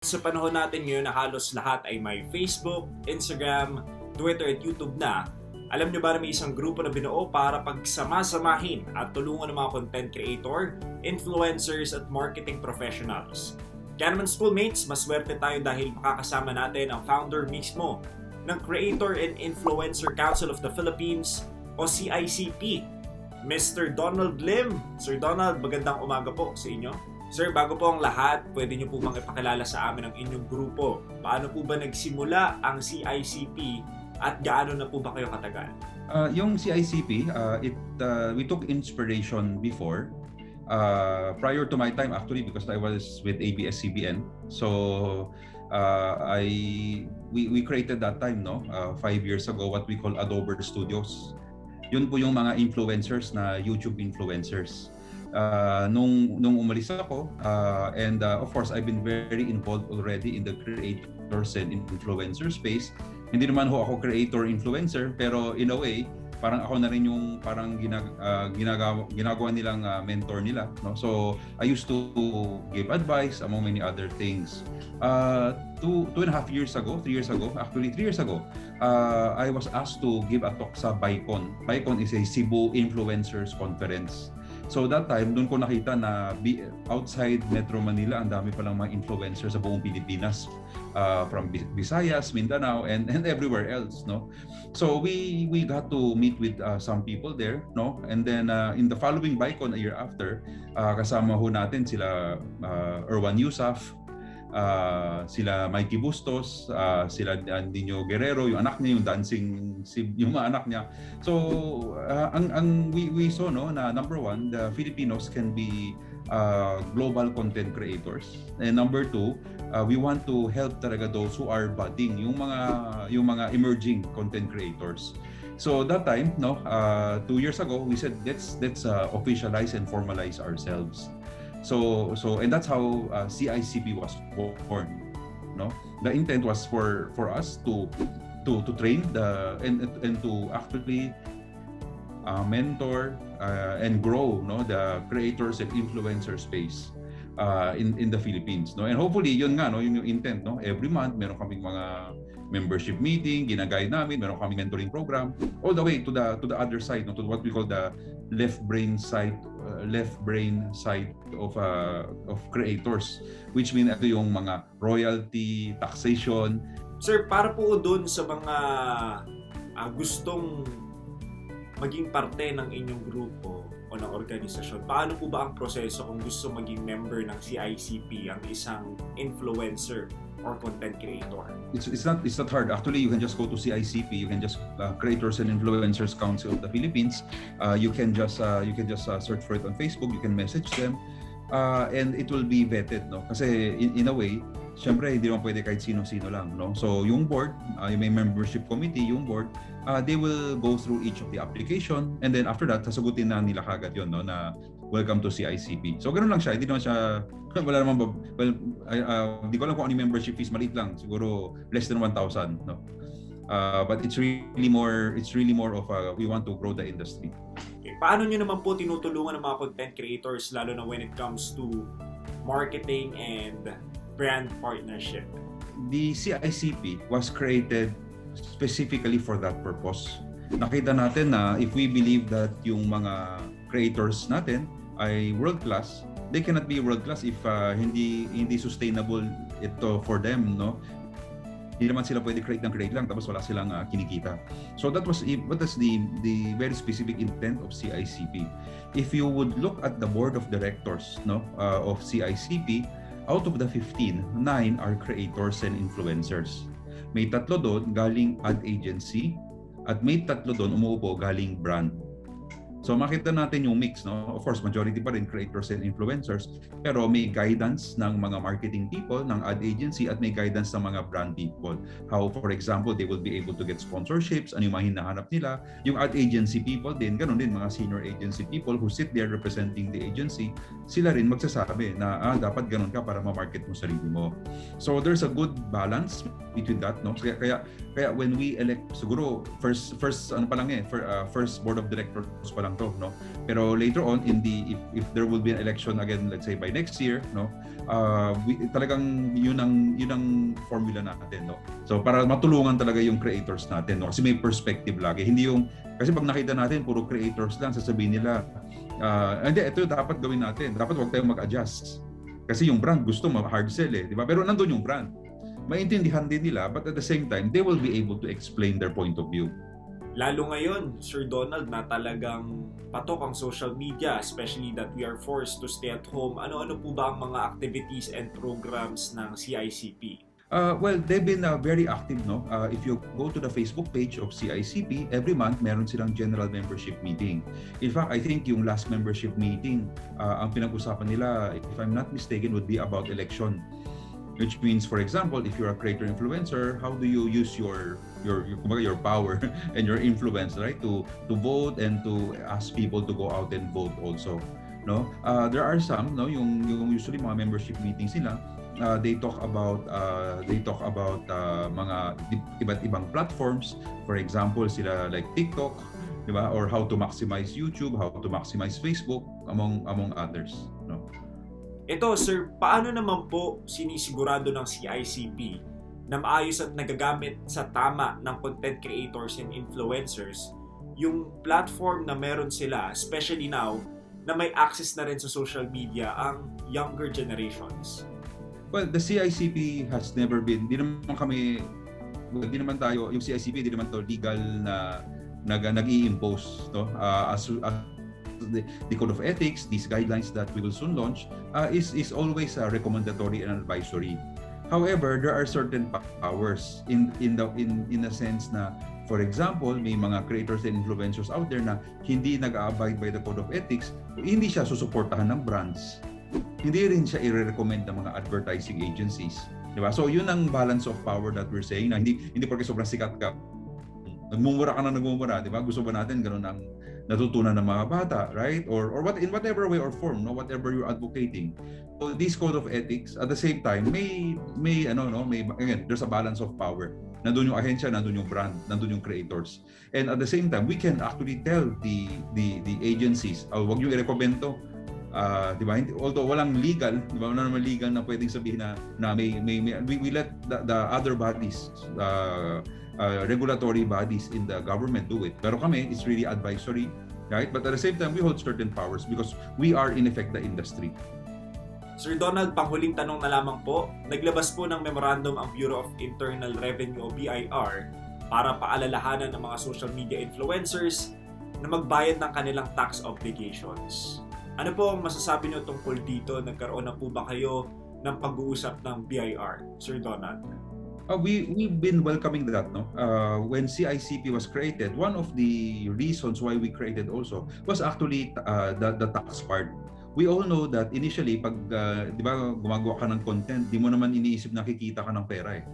Sa panahon natin ngayon na halos lahat ay may Facebook, Instagram, Twitter at YouTube na, alam nyo ba na may isang grupo na binuo para pagsama-samahin at tulungan ng mga content creator, influencers at marketing professionals? Kaya naman schoolmates, maswerte tayo dahil makakasama natin ang founder mismo ng Creator and Influencer Council of the Philippines o CICP, Mr. Donald Lim. Sir Donald, magandang umaga po sa inyo. Sir, bago po ang lahat, pwede niyo po bang ipakilala sa amin ang inyong grupo? Paano po ba nagsimula ang CICP at gaano na po ba kayo katagal? Yung CICP, we took inspiration before, prior to my time actually, because I was with ABS-CBN. So we created that time, 5 years ago, what we call Adobe Studios. Yun po yung mga influencers na YouTube influencers. Nung umalis ako, and of course I've been very involved already in the creators and influencer space. Hindi naman ho ako creator influencer, pero in a way parang ako na rin yung parang ginagawa nilang mentor nila, no? So I used to give advice among many other things. 2.5 years ago, 3 years ago, actually 3 years ago, I was asked to give a talk sa BICON. BICON is a Cebu Influencers Conference. So that time, doon ko nakita na outside Metro Manila, ang dami palang mga influencers sa buong Pilipinas, from Visayas, Mindanao, and everywhere else, no? So we got to meet with some people there, no? And then in the following BICON a year after, kasama ho natin sila Erwan Yusaf, sila Mikey Bustos, sila Nino Guerrero, yung anak niya, yung dancing, yung mga anak niya. So we saw, no, na number one, the Filipinos can be global content creators, and number two, we want to help talaga those who are budding, yung mga emerging content creators. So that time, 2 years ago, we said let's officialize and formalize ourselves. So and that's how CICP was born, no? The intent was for us to train and to actually mentor and grow, no, the creators and influencer space in the Philippines, no? And hopefully yun nga, no, yung intent, no? Every month meron kaming mga membership meeting, gina-guide namin, meron kaming mentoring program, all the way to the other side, no, to what we call the left brain side of creators, which mean ito yung mga royalty, taxation. Sir, para po doon sa mga gustong maging parte ng inyong grupo o ng organisasyon, paano po ba ang proseso kung gusto maging member ng CICP ang isang influencer or content creator? It's not hard. Actually, you can just go to CICP. You can just Creators and Influencers Council of the Philippines. You can just search for it on Facebook. You can message them, and it will be vetted, no? Kasi in a way, syempre hindi naman pwede kahit sino-sino lang, no? So yung board, yung may membership committee, yung board, they will go through each of the application, and then after that, sasagutin na nila kagad yun, no, na welcome to CICP. So ganoon lang siya, hindi naman siya, wala naman, hindi ko alam kung ano yung membership fees, maliit lang, siguro less than 1,000, no? But it's really more of we want to grow the industry. Okay. Paano nyo naman po tinutulungan ng mga content creators, lalo na when it comes to marketing and brand partnership? The CICP was created specifically for that purpose. Nakita natin na if we believe that yung mga creators natin ay world class, they cannot be world class if hindi sustainable ito for them, no? Hindi naman sila pwede create lang tapos wala silang kinikita. So that was the very specific intent of CICP. If you would look at the board of directors, no, of CICP, out of the 15, 9 are creators and influencers. May 3 doon galing ad agency at may 3 doon umuupo galing brand. So makita natin yung mix, no? Of course, majority pa rin creators and influencers, pero may guidance ng mga marketing people, ng ad agency, at may guidance ng mga brand people. How, for example, they will be able to get sponsorships, ano yung mga hinahanap nila. Yung ad agency people din, ganun din, mga senior agency people who sit there representing the agency, sila rin magsasabi na dapat ganun ka para ma-market mo sarili mo. So there's a good balance between that, no? Kaya when we elect, siguro first board of directors pa lang lang to, no? Pero later on in the if there will be an election again, let's say by next year, no? Talagang yun ang formula natin, no? So para matulungan talaga yung creators natin, no? Kasi may perspective lagi. Hindi yung kasi pag nakita natin puro creators lang, sasabihin nila hindi, ito dapat gawin natin. Dapat wag tayong mag-adjust. Kasi yung brand gusto hard sell di ba? Pero nandun yung brand. Maintindihan din nila, but at the same time, they will be able to explain their point of view. Lalo ngayon, Sir Donald, na talagang patok ang social media, especially that we are forced to stay at home. Ano-ano po ba ang mga activities and programs ng CICP? Well, they've been very active, no? If you go to the Facebook page of CICP, every month meron silang general membership meeting. In fact, I think yung last membership meeting, ang pinag-usapan nila, if I'm not mistaken, would be about election. Which means, for example, if you're a creator influencer, how do you use your power and your influence, right, to vote and to ask people to go out and vote also, no? There are some, no, yung usually mga membership meetings nila, they talk about mga iba't ibang platforms. For example, sila like TikTok, di ba, or how to maximize YouTube, how to maximize Facebook, among others, no? Ito, sir, paano naman po sinisigurado ng CICP na maayos at nagagamit sa tama ng content creators and influencers yung platform na meron sila, especially now, na may access na rin sa social media ang younger generations? Well, the CICP has never been, di naman tayo, yung CICP, di naman to legal na nag-i-impose, no? As the code of ethics, these guidelines that we will soon launch, is always recommendatory and advisory. However, there are certain powers in a sense na, for example, may mga creators and influencers out there na hindi nag-abide by the code of ethics, hindi siya susuportahan ng brands. Hindi rin siya i-recommend ng mga advertising agencies, di ba? So yun ang balance of power that we're saying, na hindi porque sobrang sikat ka, nagmumura ka na nagmumura, di ba? Gusto ba natin ganun ang natutunan ng mga bata, right? Or what, in whatever way or form, no, whatever you're advocating. So this code of ethics at the same time may again, there's a balance of power. Nandun yung ahensya, nandun yung brand, nandun yung creators. And at the same time, we can actually tell the agencies, wag niyo i-rekomendo. Di ba? Although walang legal, di ba? Wala naman legal na pwedeng sabihin na we let the other bodies, regulatory bodies in the government do it. Pero kami, it's really advisory, right? But at the same time, we hold certain powers because we are in effect the industry. Sir Donald, panghuling tanong na lamang po, naglabas po ng memorandum ang Bureau of Internal Revenue o BIR para paalalahanan ng mga social media influencers na magbayad ng kanilang tax obligations. Ano po ang masasabi niyo tungkol dito? Nagkaroon na po ba kayo ng pag-uusap ng BIR, Sir Donald? We've been welcoming that, no? When CICP was created, one of the reasons why we created also was actually the tax part. We all know that initially, pag di ba gumagawa ka ng content, di mo naman iniisip na kikita ka ng pera eh.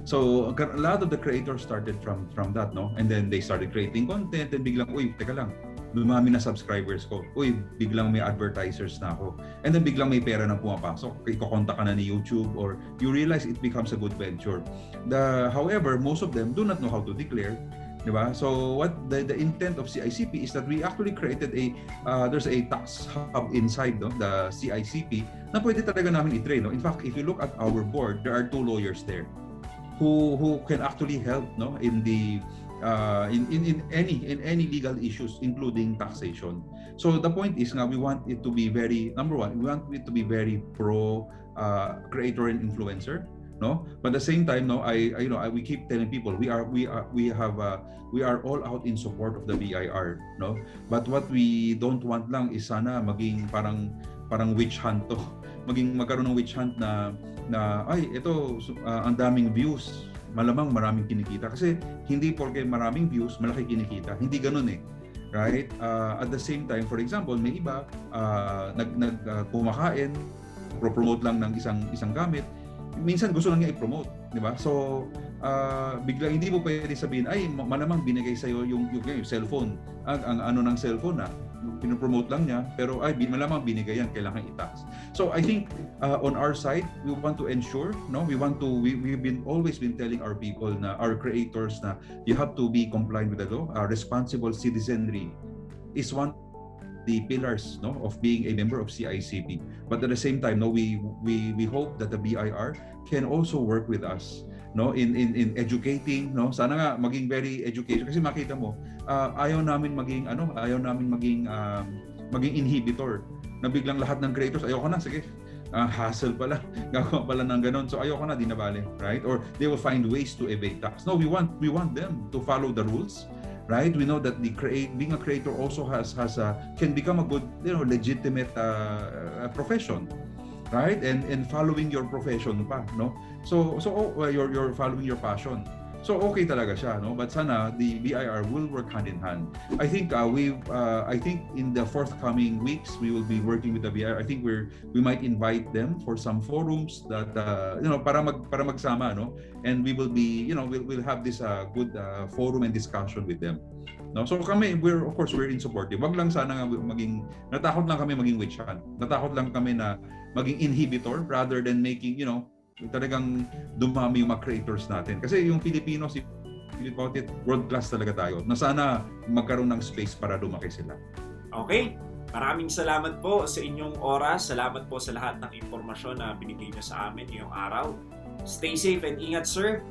So a lot of the creators started from that, no? And then they started creating content and biglang, uy, teka lang, dumami na subscribers ko. Uy, biglang may advertisers na ako. And then biglang may pera na pumapasok. Iko-contact ka na ni YouTube or you realize it becomes a good venture. However, most of them do not know how to declare. Diba? So what the intent of CICP is that we actually created there's a tax hub inside the CICP na pwede talaga namin i-train. No? In fact, if you look at our board, there are 2 lawyers there who can actually help, no, in any legal issues, including taxation. So the point is we want it to be very, number one, we want it to be very pro creator and influencer, no? But at the same time, no, we keep telling people we are all out in support of the BIR, no? But what we don't want lang is sana maging parang witch hunt to. Magkaroon ng witch hunt na ay ito ang daming views, malamang maraming kinikita, kasi hindi porke maraming views malaki kinikita, hindi ganoon eh, right? At the same time, for example, may iba kumakain, pro-promote lang ng isang gamit, minsan gusto lang niya i-promote, di ba? So biglang hindi mo pwede sabihin ay malamang binigay sa iyo yung cellphone, ang ano ng cellphone pinopromote lang niya, pero ay malamang binigay yan, kailangan i-tax. So I think on our side, we want to ensure, no, we've always been telling our people, na our creators, na you have to be compliant with the law, responsible citizenry is one of the pillars, no, of being a member of CICP. But at the same time, no, we hope that the BIR can also work with us, no, in educating, no. Sana nga maging very education, kasi makita mo, ayaw namin maging maging inhibitor na biglang lahat ng creators ayoko na, sige, hassle pala, gagawa pala ng ganon, so ayoko na, di na bale, right? Or they will find ways to evade tax. No, we want them to follow the rules, right? We know that being a creator also can become a good, legitimate profession, right? And following your profession pa, no? So you're following your passion. So okay talaga siya, no? But sana the BIR will work hand in hand. I think I think in the forthcoming weeks we will be working with the BIR. I think we might invite them for some forums that para magsama, no? And we will be, we'll have this good forum and discussion with them. No? So kami, we're in supportive. Wag lang sana nga natakot lang kami maging witch hunt. Natakot lang kami na maging inhibitor rather than making, talagang dumami yung mga creators natin. Kasi yung Filipinos, world class talaga tayo. Na sana magkaroon ng space para lumaki sila. Okay. Maraming salamat po sa inyong oras. Salamat po sa lahat ng impormasyon na binigay niyo sa amin ngayong araw. Stay safe and ingat, sir.